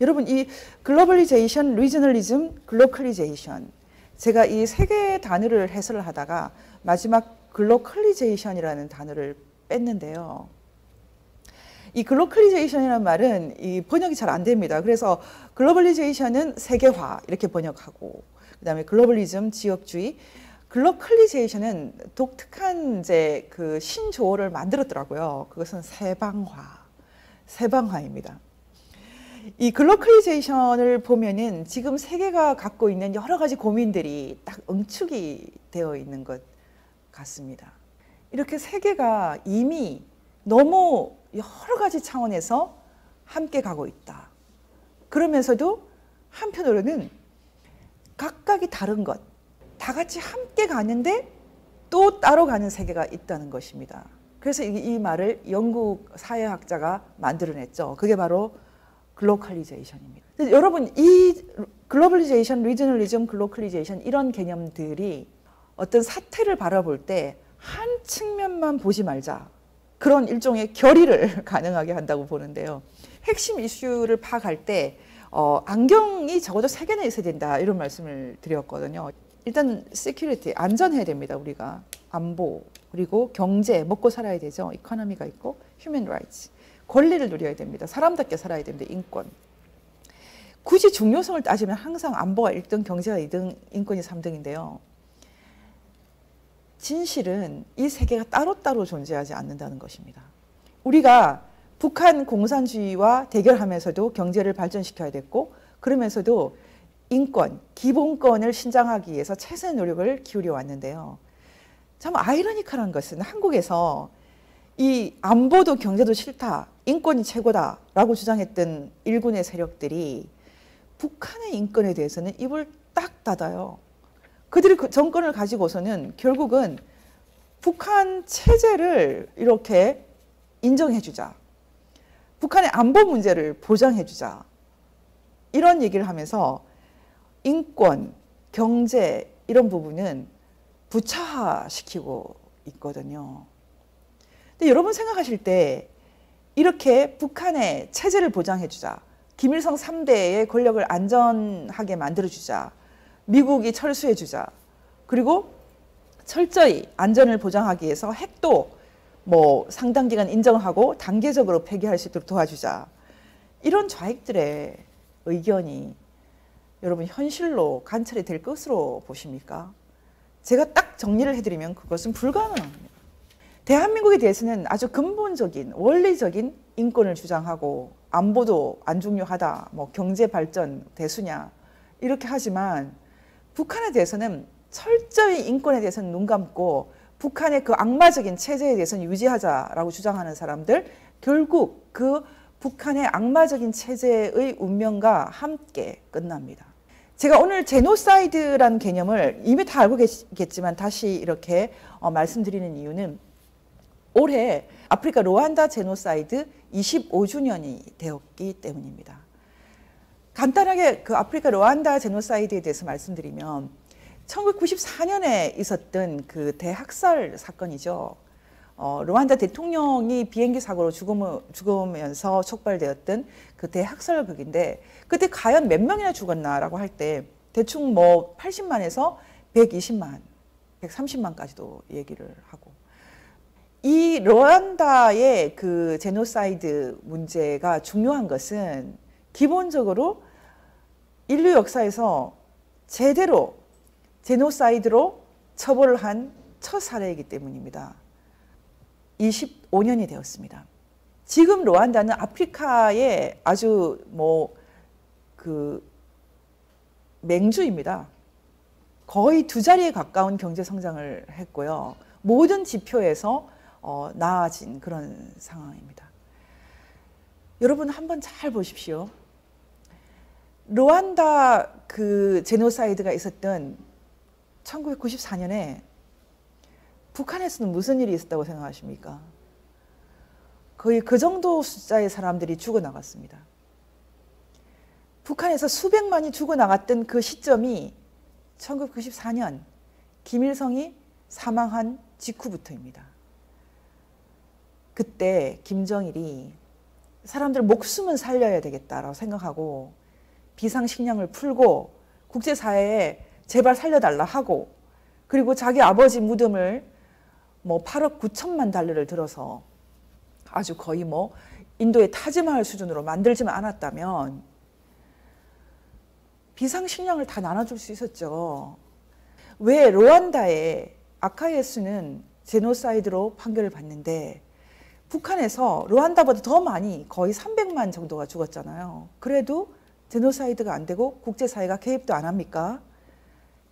여러분 이 글로벌리제이션, 리저널리즘, 글로컬리제이션 제가 이 세 개의 단어를 해설을 하다가 마지막 글로컬리제이션이라는 단어를 뺐는데요. 이 글로컬리제이션이라는 말은 이 번역이 잘 안 됩니다. 그래서 글로벌리제이션은 세계화 이렇게 번역하고 그다음에 글로벌리즘, 지역주의, 글로컬리제이션은 독특한 이제 그 신조어를 만들었더라고요. 그것은 세방화입니다. 이 글로컬리제이션을 보면은 지금 세계가 갖고 있는 여러 가지 고민들이 딱 응축이 되어 있는 것 같습니다. 이렇게 세계가 이미 너무 여러 가지 차원에서 함께 가고 있다. 그러면서도 한편으로는 각각이 다른 것, 다 같이 함께 가는데 또 따로 가는 세계가 있다는 것입니다. 그래서 이 말을 영국 사회학자가 만들어냈죠. 그게 바로 글로컬리제이션입니다. 여러분 이 글로벌리제이션, 리저널리즘, 글로컬리제이션 이런 개념들이 어떤 사태를 바라볼 때 한 측면만 보지 말자. 그런 일종의 결의를 가능하게 한다고 보는데요. 핵심 이슈를 파악할 때 안경이 적어도 3개나 있어야 된다 이런 말씀을 드렸거든요. 일단 security, 안전해야 됩니다. 우리가 안보, 그리고 경제, 먹고 살아야 되죠. 이코노미가 있고 human rights, 권리를 누려야 됩니다. 사람답게 살아야 됩니다. 인권. 굳이 중요성을 따지면 항상 안보가 1등, 경제가 2등, 인권이 3등인데요. 진실은 이 세 개가 따로따로 존재하지 않는다는 것입니다. 우리가 북한 공산주의와 대결하면서도 경제를 발전시켜야 됐고 그러면서도 인권, 기본권을 신장하기 위해서 최선의 노력을 기울여 왔는데요. 참 아이러니컬한 것은 한국에서 이 안보도 경제도 싫다, 인권이 최고다라고 주장했던 일군의 세력들이 북한의 인권에 대해서는 입을 딱 닫아요. 그들이 그 정권을 가지고서는 결국은 북한 체제를 이렇게 인정해주자. 북한의 안보 문제를 보장해주자. 이런 얘기를 하면서 인권, 경제 이런 부분은 부차시키고 있거든요. 근데 여러분 생각하실 때 이렇게 북한의 체제를 보장해주자. 김일성 3대의 권력을 안전하게 만들어주자. 미국이 철수해주자. 그리고 철저히 안전을 보장하기 위해서 핵도 뭐 상당 기간 인정하고 단계적으로 폐기할 수 있도록 도와주자. 이런 좌익들의 의견이 여러분 현실로 관철이 될 것으로 보십니까? 제가 딱 정리를 해드리면 그것은 불가능합니다. 대한민국에 대해서는 아주 근본적인 원리적인 인권을 주장하고 안보도 안 중요하다, 뭐 경제 발전 대수냐 이렇게 하지만 북한에 대해서는 철저히 인권에 대해서는 눈 감고 북한의 그 악마적인 체제에 대해서는 유지하자라고 주장하는 사람들, 결국 그 북한의 악마적인 체제의 운명과 함께 끝납니다. 제가 오늘 제노사이드라는 개념을 이미 다 알고 계시겠지만 다시 이렇게 말씀드리는 이유는 올해 아프리카 루안다 제노사이드 25주년이 되었기 때문입니다. 간단하게 그 아프리카 루안다 제노사이드에 대해서 말씀드리면 1994년에 있었던 그 대학살 사건이죠. 루안다 대통령이 비행기 사고로 죽으면서 촉발되었던 그 대학살극인데 그때 과연 몇 명이나 죽었나라고 할 때 대충 뭐 80만에서 120만, 130만까지도 얘기를 하고 이 루안다의 그 제노사이드 문제가 중요한 것은 기본적으로 인류 역사에서 제대로 제노사이드로 처벌을 한 첫 사례이기 때문입니다. 25년이 되었습니다. 지금 루안다는 아프리카의 아주 그 맹주입니다. 거의 2자리에 가까운 경제 성장을 했고요. 모든 지표에서 나아진 그런 상황입니다. 여러분 한번 잘 보십시오. 루안다 그 제노사이드가 있었던 1994년에 북한에서는 무슨 일이 있었다고 생각하십니까? 거의 그 정도 숫자의 사람들이 죽어나갔습니다. 북한에서 수백만이 죽어나갔던 그 시점이 1994년 김일성이 사망한 직후부터입니다. 그때 김정일이 사람들 목숨은 살려야 되겠다라고 생각하고 비상식량을 풀고 국제사회에 제발 살려달라 하고, 그리고 자기 아버지 무덤을 뭐 8억 9천만 달러를 들어서 아주 거의 뭐 인도의 타지마할 수준으로 만들지만 않았다면 비상식량을 다 나눠줄 수 있었죠. 왜 루안다의 아카이에스는 제노사이드로 판결을 받는데 북한에서 루안다보다 더 많이 거의 300만 정도가 죽었잖아요. 그래도 제노사이드가 안 되고 국제사회가 개입도 안 합니까?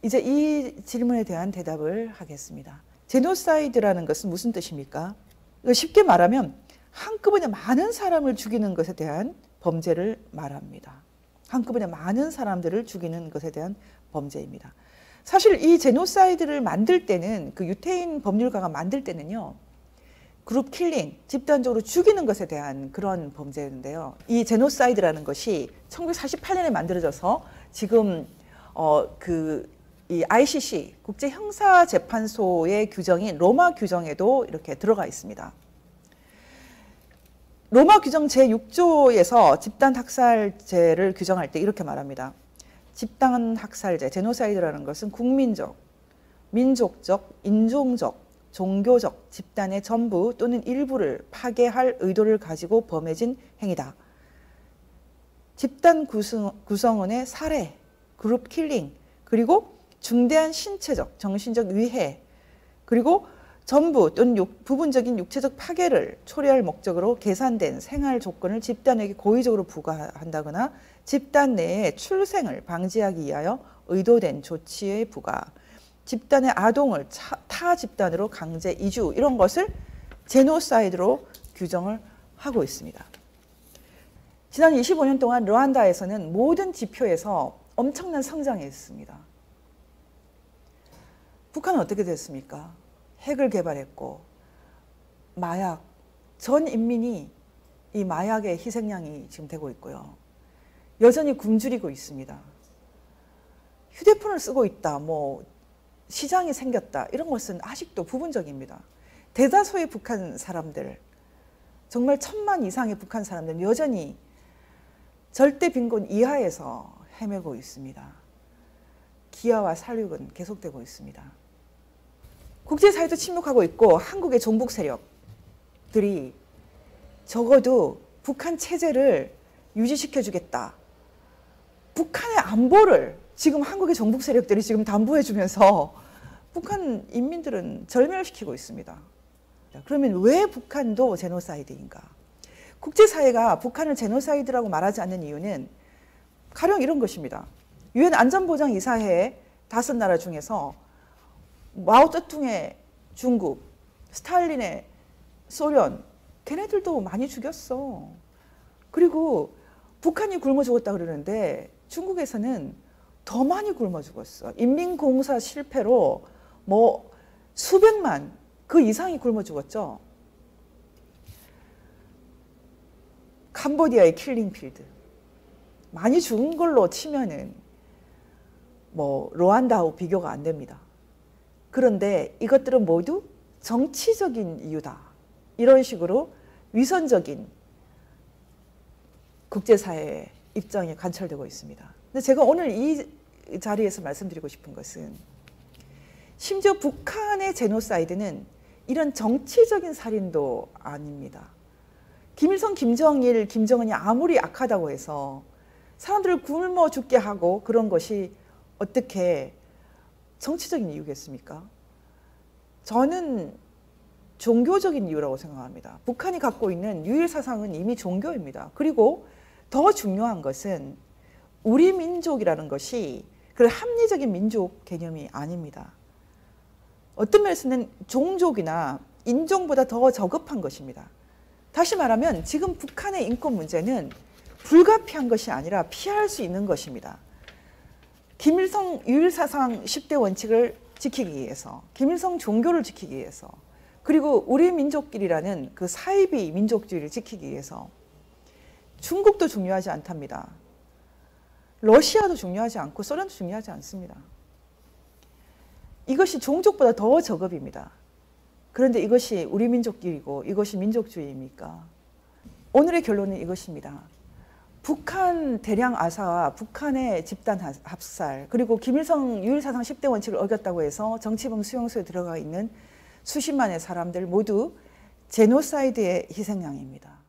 이제 이 질문에 대한 대답을 하겠습니다. 제노사이드라는 것은 무슨 뜻입니까? 쉽게 말하면 한꺼번에 많은 사람을 죽이는 것에 대한 범죄를 말합니다. 한꺼번에 많은 사람들을 죽이는 것에 대한 범죄입니다. 사실 이 제노사이드를 만들 때는, 그 유태인 법률가가 만들 때는요, 그룹 킬링, 집단적으로 죽이는 것에 대한 그런 범죄인데요. 이 제노사이드라는 것이 1948년에 만들어져서 지금 이 ICC 국제형사재판소의 규정인 로마 규정에도 이렇게 들어가 있습니다. 로마 규정 제6조에서 집단 학살죄를 규정할 때 이렇게 말합니다. 집단 학살죄, 제노사이드라는 것은 국민적, 민족적, 인종적, 종교적 집단의 전부 또는 일부를 파괴할 의도를 가지고 범해진 행위다. 집단 구성원의 살해, 그룹 킬링, 그리고 중대한 신체적, 정신적 위해, 그리고 전부 또는 부분적인 육체적 파괴를 초래할 목적으로 계산된 생활 조건을 집단에게 고의적으로 부과한다거나 집단 내에 출생을 방지하기 위하여 의도된 조치의 부과, 집단의 아동을 타 집단으로 강제 이주, 이런 것을 제노사이드로 규정을 하고 있습니다. 지난 25년 동안 루안다에서는 모든 지표에서 엄청난 성장이 있습니다. 북한은 어떻게 됐습니까? 핵을 개발했고 마약, 전 인민이 이 마약의 희생양이 지금 되고 있고요. 여전히 굶주리고 있습니다. 휴대폰을 쓰고 있다, 뭐 시장이 생겼다, 이런 것은 아직도 부분적입니다. 대다수의 북한 사람들, 정말 1000만 이상의 북한 사람들은 여전히 절대 빈곤 이하에서 헤매고 있습니다. 기아와 살육은 계속되고 있습니다. 국제사회도 침묵하고 있고 한국의 종북 세력들이 적어도 북한 체제를 유지시켜주겠다, 북한의 안보를 지금 한국의 종북 세력들이 지금 담보해주면서 북한 인민들은 절멸시키고 있습니다. 그러면 왜 북한도 제노사이드인가? 국제사회가 북한을 제노사이드라고 말하지 않는 이유는 가령 이런 것입니다. 유엔 안전보장이사회의 5나라 중에서 마오쩌둥의 중국, 스탈린의 소련, 걔네들도 많이 죽였어. 그리고 북한이 굶어 죽었다 그러는데 중국에서는 더 많이 굶어 죽었어. 인민공사 실패로 뭐 수백만, 그 이상이 굶어 죽었죠. 캄보디아의 킬링필드, 많이 죽은 걸로 치면은 뭐 루안다하고 비교가 안 됩니다. 그런데 이것들은 모두 정치적인 이유다, 이런 식으로 위선적인 국제사회의 입장이 관철되고 있습니다. 근데 제가 오늘 이 자리에서 말씀드리고 싶은 것은 심지어 북한의 제노사이드는 이런 정치적인 살인도 아닙니다. 김일성, 김정일, 김정은이 아무리 악하다고 해서 사람들을 굶어 죽게 하고 그런 것이 어떻게 정치적인 이유겠습니까? 저는 종교적인 이유라고 생각합니다. 북한이 갖고 있는 유일 사상은 이미 종교입니다. 그리고 더 중요한 것은 우리 민족이라는 것이 그런 합리적인 민족 개념이 아닙니다. 어떤 면에서는 종족이나 인종보다 더 저급한 것입니다. 다시 말하면 지금 북한의 인권 문제는 불가피한 것이 아니라 피할 수 있는 것입니다. 김일성 유일사상 10대 원칙을 지키기 위해서, 김일성 종교를 지키기 위해서, 그리고 우리 민족끼리라는 그 사이비 민족주의를 지키기 위해서 중국도 중요하지 않답니다. 러시아도 중요하지 않고 소련도 중요하지 않습니다. 이것이 종족보다 더 저급입니다. 그런데 이것이 우리 민족끼리고 이것이 민족주의입니까? 오늘의 결론은 이것입니다. 북한 대량 아사와 북한의 집단 합살, 그리고 김일성 유일사상 10대 원칙을 어겼다고 해서 정치범 수용소에 들어가 있는 수십만의 사람들 모두 제노사이드의 희생양입니다.